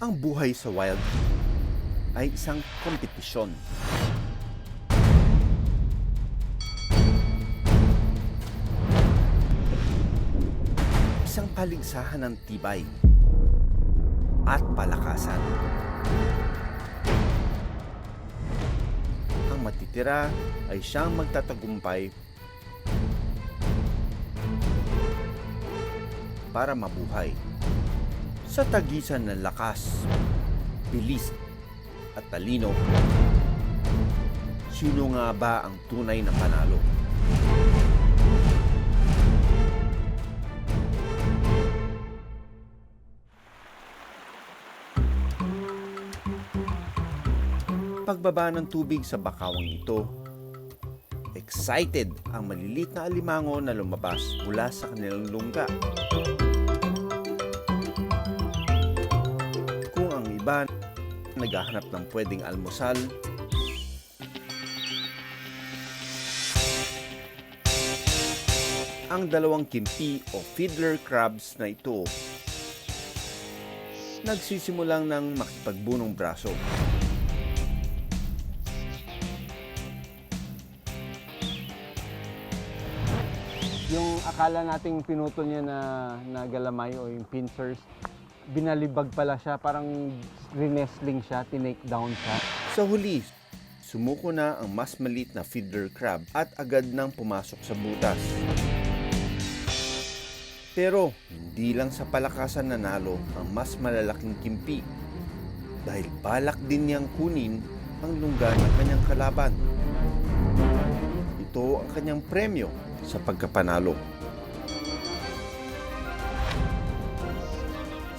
Ang buhay sa wild ay isang kompetisyon. Isang paligsahan ng tibay at palakasan. Ang matitira ay siyang magtatagumpay para mabuhay. Sa tagisan ng lakas, bilis at talino, sino nga ba ang tunay na panalo? Pagbaba ng tubig sa bakawang ito, excited ang maliliit na alimango na lumabas mula sa kanilang lungga. Kung ang iba naghahanap ng pwedeng almusal, ang dalawang kimpi o fiddler crabs na ito nagsisimulang ng makipagbunong braso. Yung akala nating pinutol niya na galamay o yung pincers, binalibag pala siya, parang rinestling siya, tinake down siya. Sa huli, sumuko na ang mas maliit na fiddler crab at agad nang pumasok sa butas. Pero hindi lang sa palakasan nanalo ang mas malalaking kimpi dahil balak din niyang kunin ang lungga ng kanyang kalaban. Ito ang kanyang premyo sa pagkapanalo.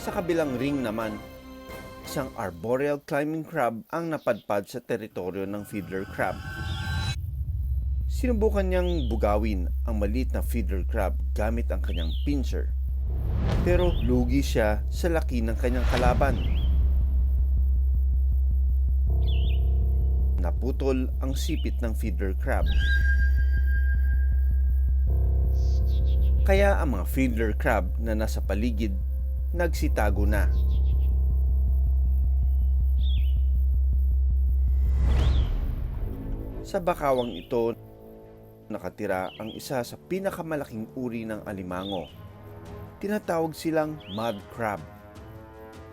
Sa kabilang ring naman, isang arboreal climbing crab ang napadpad sa teritoryo ng fiddler crab. Sinubukan niyang bugawin ang maliit na fiddler crab gamit ang kanyang pincer. Pero lugi siya sa laki ng kanyang kalaban. Naputol ang sipit ng fiddler crab. Kaya ang mga fiddler crab na nasa paligid nagsitago na. Sa bakawang ito, nakatira ang isa sa pinakamalaking uri ng alimango. Tinatawag silang mud crab.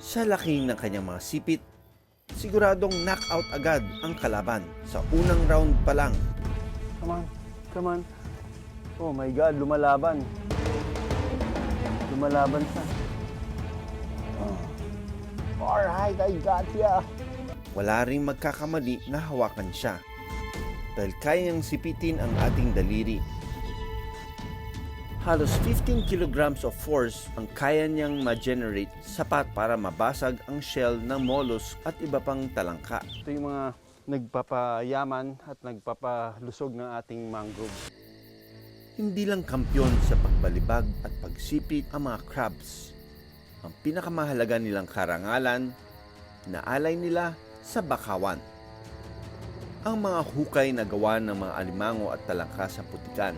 Sa laki ng kanyang mga sipit, siguradong knockout agad ang kalaban sa unang round pa lang. Come on, come on. Oh my God, lumalaban. Lumalaban siya. Alright, I got ya. Wala ring magkakamali na hawakan siya dahil kayang sipitin ang ating daliri. Halos 15 kilograms of force ang kaya niyang ma-generate, sapat para mabasag ang shell ng mollusk at iba pang talangka. Ito yung mga nagpapayaman at nagpapalusog ng ating mangrove. Hindi lang kampyon sa pagbalibag at pagsipit ang mga crabs. Ang pinakamahalaga nilang karangalan na alay nila sa bakawan. Ang mga hukay na gawa ng mga alimango at talangka sa putikan.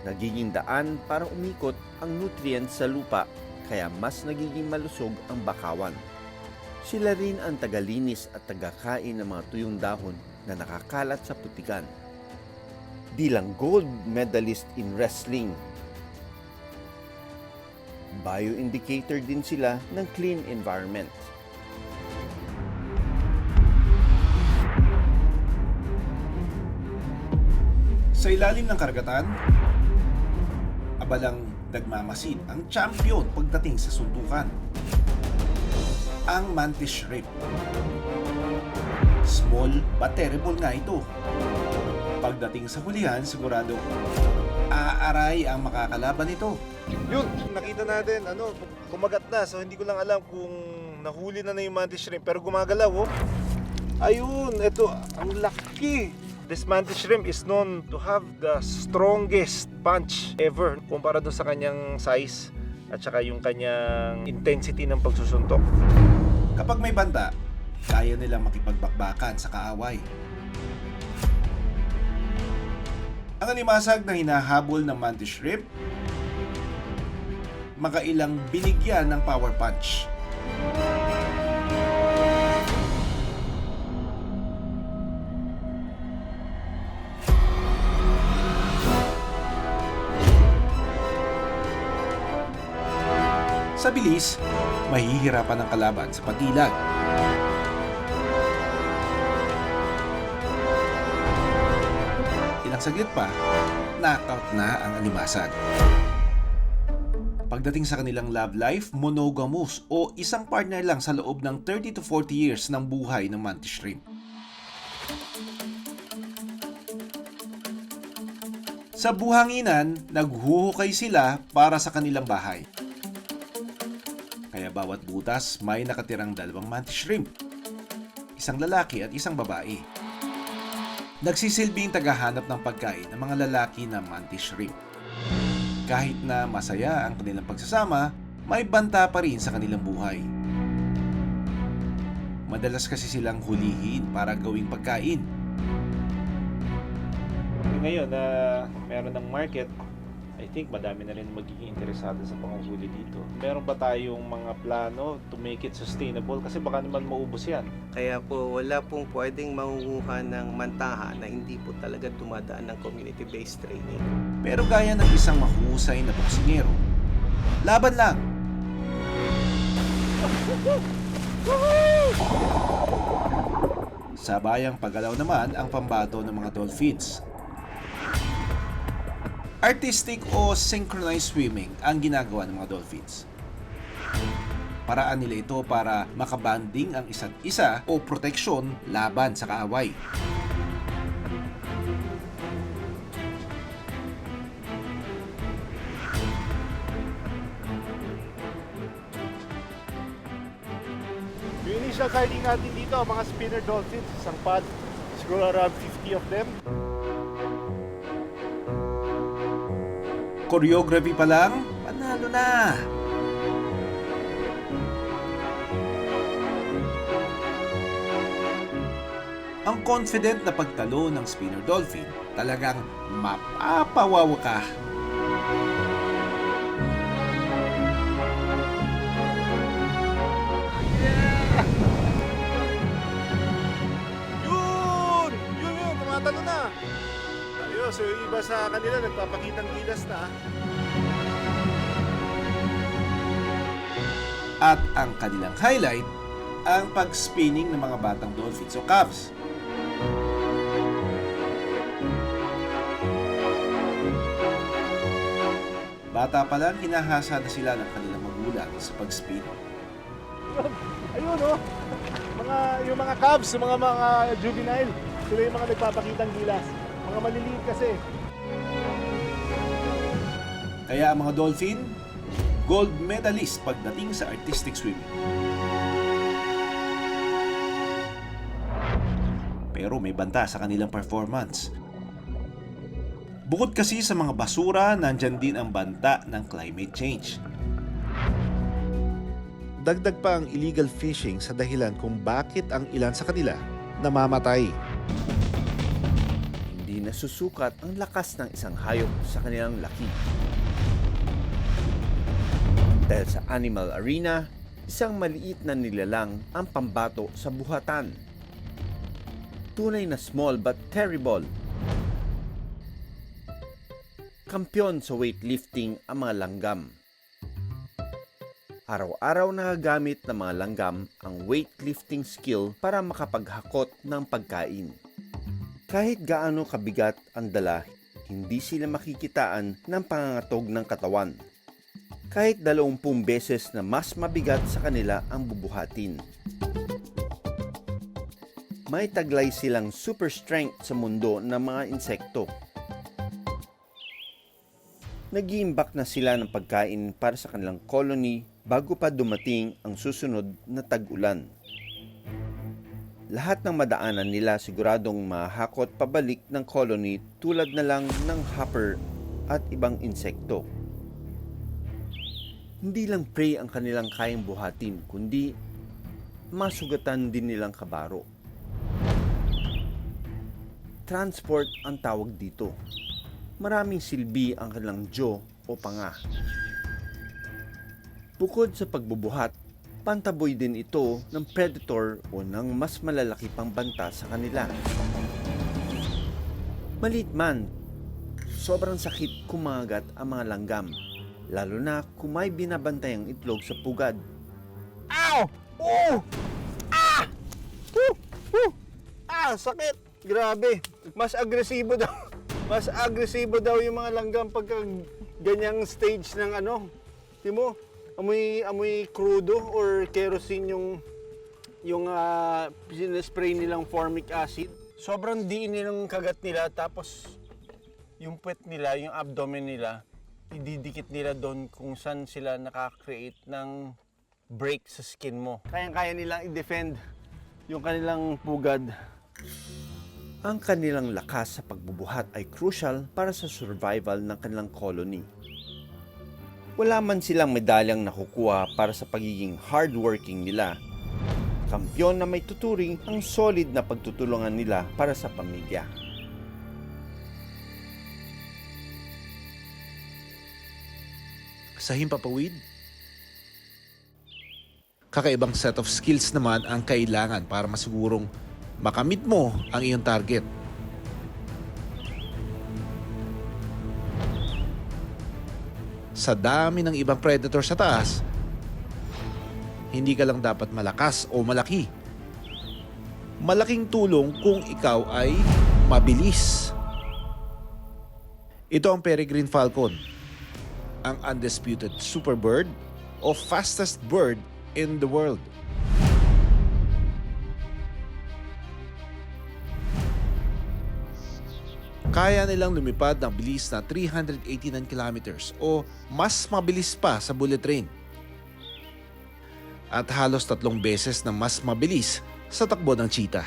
Nagiging daan para umikot ang nutrients sa lupa, kaya mas nagiging malusog ang bakawan. Sila rin ang tagalinis at tagakain ng mga tuyong dahon na nakakalat sa putikan. Bilang gold medalist in wrestling, bioindicator din sila ng clean environment. Sa ilalim ng karagatan, abalang nagmamasid ang champion pagdating sa suntukan. Ang mantis shrimp. Small but terrible nga ito. Pagdating sa hulihan, sigurado aaray ang makakalaban nito. Yun, nakita natin, kumagat na. So hindi ko lang alam kung nahuli na yung mantis shrimp, pero gumagalaw, oh. Ayun, ito, ang laki. This mantis shrimp is known to have the strongest punch ever kumpara doon sa kanyang size at saka yung kanyang intensity ng pagsusuntok. Kapag may banta, kaya nilang makipagbakbakan sa kaaway. Ang alimasag na hinahabol ng mantis shrimp, makailang binigyan ng power punch. Sa bilis, mahihirapan ang kalaban sa pag-ilag. Ilang saglit pa, knockout na ang alimasag. Pagdating sa kanilang love life, monogamous o isang partner lang sa loob ng 30 to 40 years ng buhay ng mantis shrimp. Sa buhanginan, naghuhukay sila para sa kanilang bahay. Kaya bawat butas may nakatirang 2 mantis shrimp. Isang lalaki at isang babae. Nagsisilbing tagahanap ng pagkain ng mga lalaki na mantis shrimp. Kahit na masaya ang kanilang pagsasama, may banta pa rin sa kanilang buhay. Madalas kasi silang hulihin para gawing pagkain. Ngayon na meron ng market, I think madami na rin magiging interesado sa panguhuli dito. Meron ba tayong mga plano to make it sustainable? Kasi baka naman maubos yan. Kaya po wala pong pwedeng mangunguha ng mantaha na hindi po talaga dumadaan ng community-based training. Pero gaya ng isang mahusay na boksingero, laban lang! Sa bayang paggalaw naman ang pambato ng mga dolphins. Artistic o synchronized swimming ang ginagawa ng mga dolphins. Paraan nila ito para makabanding ang isa't isa o proteksyon laban sa kaaway. Yung initial sighting natin dito, mga spinner dolphins, isang pod, siguro around 50 of them. Choreography pa lang, panalo na! Ang confident na pagtalo ng spinner dolphin, talagang mapapawawa ka. Yun, tumatalo na. Ayun, so yung iba sa kanila nagpapakitang gilas na. At ang kanilang highlight, ang pag-spinning ng mga batang dolphins o calves. Bata pa lang, hinahasa na sila ng kanilang magulang sa pag-spin. Ayun oh. Yung mga cubs, yung mga juvenile, sila yung mga nagpapakitang gilas. Mga maliliit kasi. Kaya ang mga dolphin, gold medalist pagdating sa artistic swimming. Pero may banta sa kanilang performance. Bukod kasi sa mga basura, nandyan din ang banta ng climate change. Dagdag pa ang illegal fishing sa dahilan kung bakit ang ilan sa kanila namamatay. Hindi nasusukat ang lakas ng isang hayop sa kanilang laki. Dahil sa animal arena, isang maliit na nilalang ang pambato sa buhatan. Tunay na small but terrible. Kampyon sa weightlifting ang mga langgam. Araw-araw nagagamit ng mga langgam ang weightlifting skill para makapaghakot ng pagkain. Kahit gaano kabigat ang dala, hindi sila makikitaan ng pangangatog ng katawan. Kahit 20 beses na mas mabigat sa kanila ang bubuhatin. May taglay silang super strength sa mundo ng mga insekto. Nag-iimbak na sila ng pagkain para sa kanilang colony bago pa dumating ang susunod na tag-ulan. Lahat ng madaanan nila siguradong mahakot pabalik ng colony tulad na lang ng hopper at ibang insekto. Hindi lang prey ang kanilang kayang buhatin, kundi masugatan din nilang kabaro. Transport ang tawag dito. Maraming silbi ang kanilang jaw o panga. Bukod sa pagbubuhat, pantaboy din ito ng predator o ng mas malalaki pang banta sa kanila. Maliit man, sobrang sakit kumagat ang mga langgam. lalo na kung may binabantay ang itlog sa pugad. Ow! Oh! Ah! Woo! Woo! Ah, sakit! Grabe. Mas agresibo daw. Mas agresibo daw yung mga langgam pagka ganyang stage ng ano. Timo, amoy crudo or kerosene yung spray nilang formic acid. Sobrang diin nilang kagat nila, tapos yung puwet nila, yung abdomen nila, ididikit nila doon kung saan sila nakaka-create ng break sa skin mo. Kayang-kaya nilang i-defend yung kanilang pugad. Ang kanilang lakas sa pagbubuhat ay crucial para sa survival ng kanilang colony. Wala man silang medalyang nakukuha para sa pagiging hardworking nila, kampyon na may tuturing ang solid na pagtutulungan nila para sa pamilya. Sa himpapawid, kakaibang set of skills naman ang kailangan para masigurong makamit mo ang iyong target. Sa dami ng ibang predator sa taas, hindi ka lang dapat malakas o malaki. Malaking tulong kung ikaw ay mabilis. Ito ang Peregrine Falcon, ang undisputed superbird o fastest bird in the world. Kaya nilang lumipad ng bilis na 389 kilometers o mas mabilis pa sa bullet train. At halos 3 beses na mas mabilis sa takbo ng cheetah.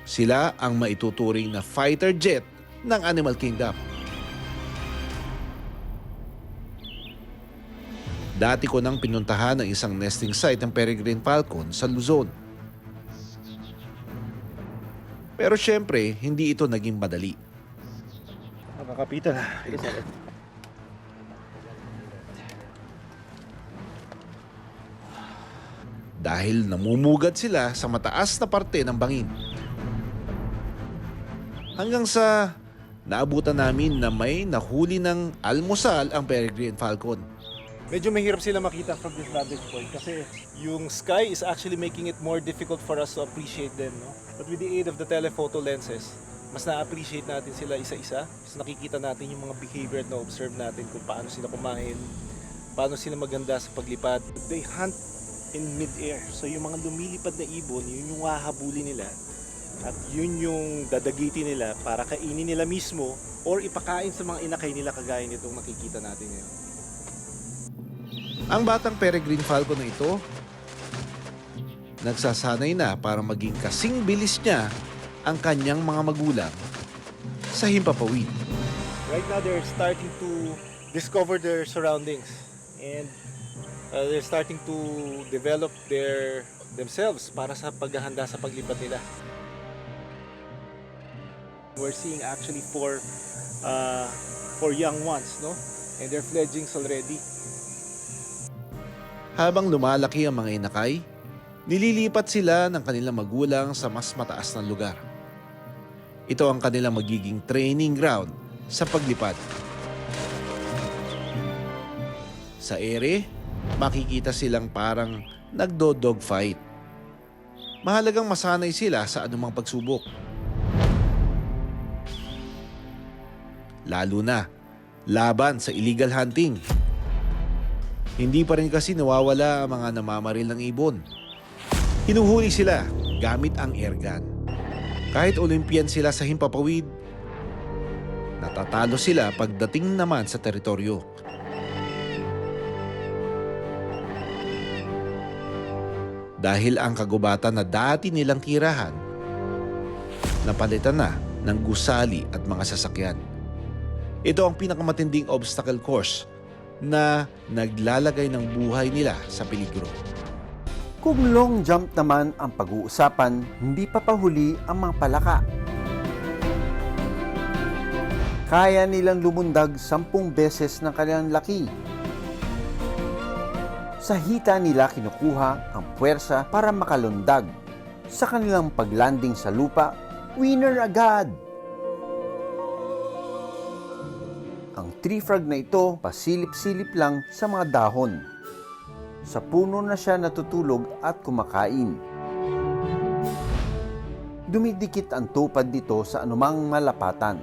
Sila ang maituturing na fighter jet ng Animal Kingdom. Dati ko nang pinuntahan ang isang nesting site ng Peregrine Falcon sa Luzon. Pero syempre, hindi ito naging madali. Nakakapitan na. Dahil namumugad sila sa mataas na parte ng bangin. Hanggang sa naabutan namin na may nahuli ng almusal ang Peregrine Falcon. Medyo mahirap sila makita from this vantage point kasi yung sky is actually making it more difficult for us to appreciate them, no? But with the aid of the telephoto lenses, mas na-appreciate natin sila isa-isa. Mas nakikita natin yung mga behavior at na-observe natin kung paano sila kumain, paano sila maganda sa paglipad. They hunt in mid-air. So yung mga lumilipad na ibon, yun yung hahabulin nila. At yun yung dadagitin nila para kainin nila mismo or ipakain sa mga inakay nila kagaya nitong nakikita natin ngayon. Ang batang Peregrine Falcon na ito, nagsasanay na para maging kasing bilis niya ang kanyang mga magulang sa himpapawid. Right now they're starting to discover their surroundings and they're starting to develop themselves para sa paghahanda sa paglipad nila. We're seeing actually four young ones, no? And they're fledglings already. Habang lumalaki ang mga inakay, nililipat sila ng kanilang magulang sa mas mataas na lugar. Ito ang kanilang magiging training ground sa paglipad. Sa ere, makikita silang parang nagdo-dogfight. Mahalagang masanay sila sa anumang pagsubok. Lalo na, laban sa illegal hunting. Hindi pa rin kasi nawawala ang mga namamaril ng ibon. Hinuhuli sila gamit ang airgun. Kahit Olympian sila sa himpapawid, natatalo sila pagdating naman sa teritoryo. Dahil ang kagubatan na dati nilang tirahan, napalitan na ng gusali at mga sasakyan. Ito ang pinakamatinding obstacle course na naglalagay ng buhay nila sa peligro. Kung long jump naman ang pag-uusapan, hindi pa pahuli ang mga palaka. Kaya nilang lumundag 10 beses ng kanilang laki. Sa hita nila kinukuha ang puwersa para makalundag. Sa kanilang paglanding sa lupa, winner agad! Ang tree frog na ito pasilip-silip lang sa mga dahon. Sa puno na siya natutulog at kumakain. Dumidikit ang tupad nito sa anumang malapatan.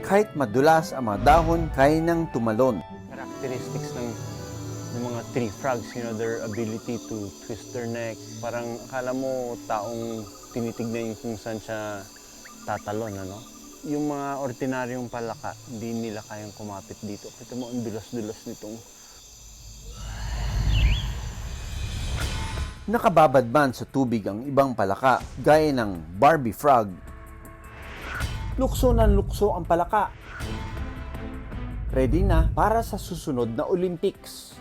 Kahit madulas ang mga dahon, kaya nang tumalon. Characteristics ng mga tree frogs, their ability to twist their neck. Parang akala mo taong tinitignan yung kung saan siya tatalon, ano? Yung mga ordinaryong palaka, hindi nila kayang kumapit dito. Kita mo, ang dulas-dulas nitong. Nakababad man sa tubig ang ibang palaka, gaya ng Barbie frog. Lukso ng lukso ang palaka. Ready na para sa susunod na Olympics.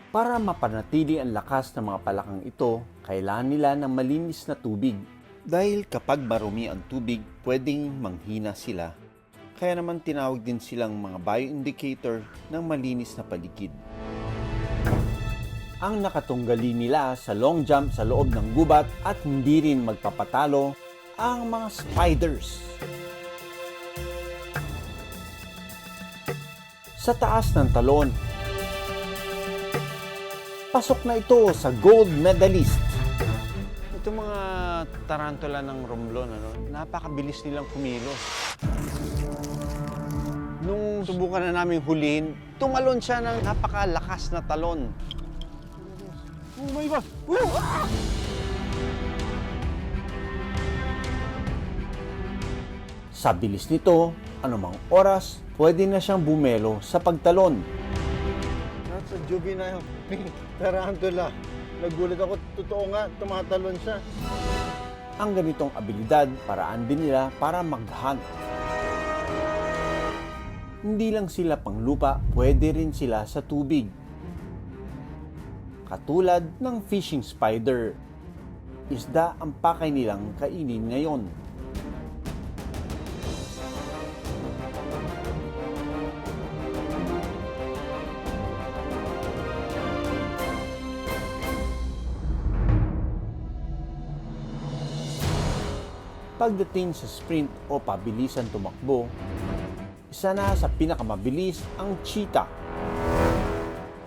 Para mapanatili ang lakas ng mga palakang ito, kailangan nila ng malinis na tubig. Dahil kapag marumi ang tubig, pwedeng manghina sila. Kaya naman tinawag din silang mga bioindicator ng malinis na paligid. Ang nakatunggali nila sa long jump sa loob ng gubat at hindi rin magpapatalo ang mga spiders. Sa taas ng talon, pasok na ito sa gold medalist. Ito mga tarantula ng Romblon, napakabilis nilang kumilos. Nung subukan na namin hulihin, tumalon siya ng napakalakas na talon. Oh my God! Sa bilis nito, anumang oras, pwede na siyang bumelo sa pagtalon. That's a juvenile pink tarantula. Nagulat ako, totoo nga, tumatalon siya. Ang ganitong abilidad, paraan din nila para mag-hunt. Hindi lang sila panglupa, pwede rin sila sa tubig. Katulad ng fishing spider. Isda ang pakay nilang kainin ngayon. Pagdating sa sprint o pabilisan tumakbo, isa na sa pinakamabilis ang cheetah.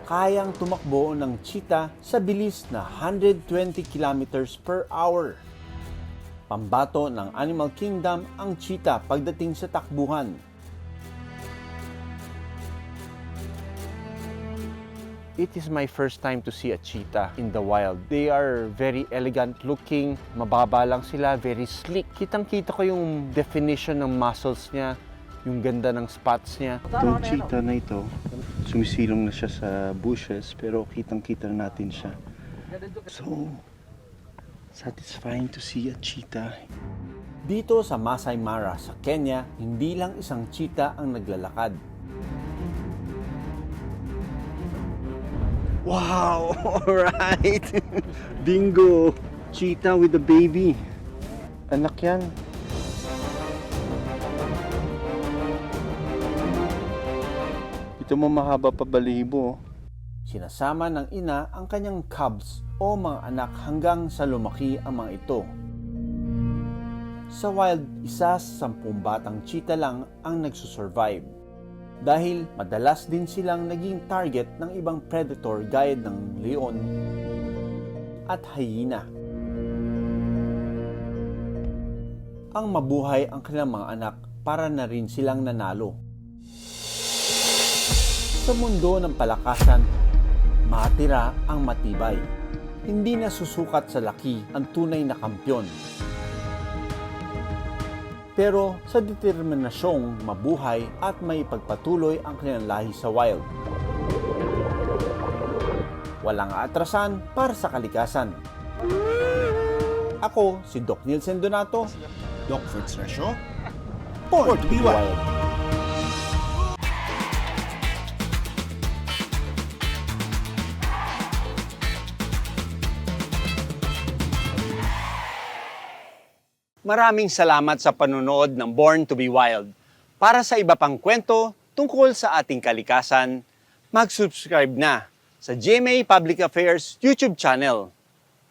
Kayang tumakbo ng cheetah sa bilis na 120 kilometers per hour. Pambato ng Animal Kingdom ang cheetah pagdating sa takbuhan. It is my first time to see a cheetah in the wild. They are very elegant looking, mababa lang sila, very sleek. Kitang-kita ko yung definition ng muscles niya, yung ganda ng spots niya. Itong cheetah na ito, sumisilong na siya sa bushes pero kitang-kita na natin siya. So, satisfying to see a cheetah. Dito sa Masai Mara sa Kenya, hindi lang isang cheetah ang naglalakad. Wow! Alright! Bingo! Cheetah with a baby. Anak yan. Ito mo mahaba pa balibo. Sinasama ng ina ang kanyang cubs o mga anak hanggang sa lumaki ang mga ito. Sa wild, isa sa 10 batang cheetah lang ang nagsusurvive. Dahil madalas din silang naging target ng ibang predator gaya ng leon at hyena. Ang mabuhay ang kanilang mga anak para na rin silang nanalo. Sa mundo ng palakasan, matira ang matibay. Hindi na susukat sa laki ang tunay na kampyon. Pero sa determinasyong mabuhay at may pagpatuloy ang kanilang lahi sa wild. Walang atrasan para sa kalikasan. Ako si Doc Nielsen Donato, Doc Fritz Rasho, Born to be Wild. Maraming salamat sa panonood ng Born to be Wild. Para sa iba pang kwento tungkol sa ating kalikasan, mag-subscribe na sa GMA Public Affairs YouTube channel.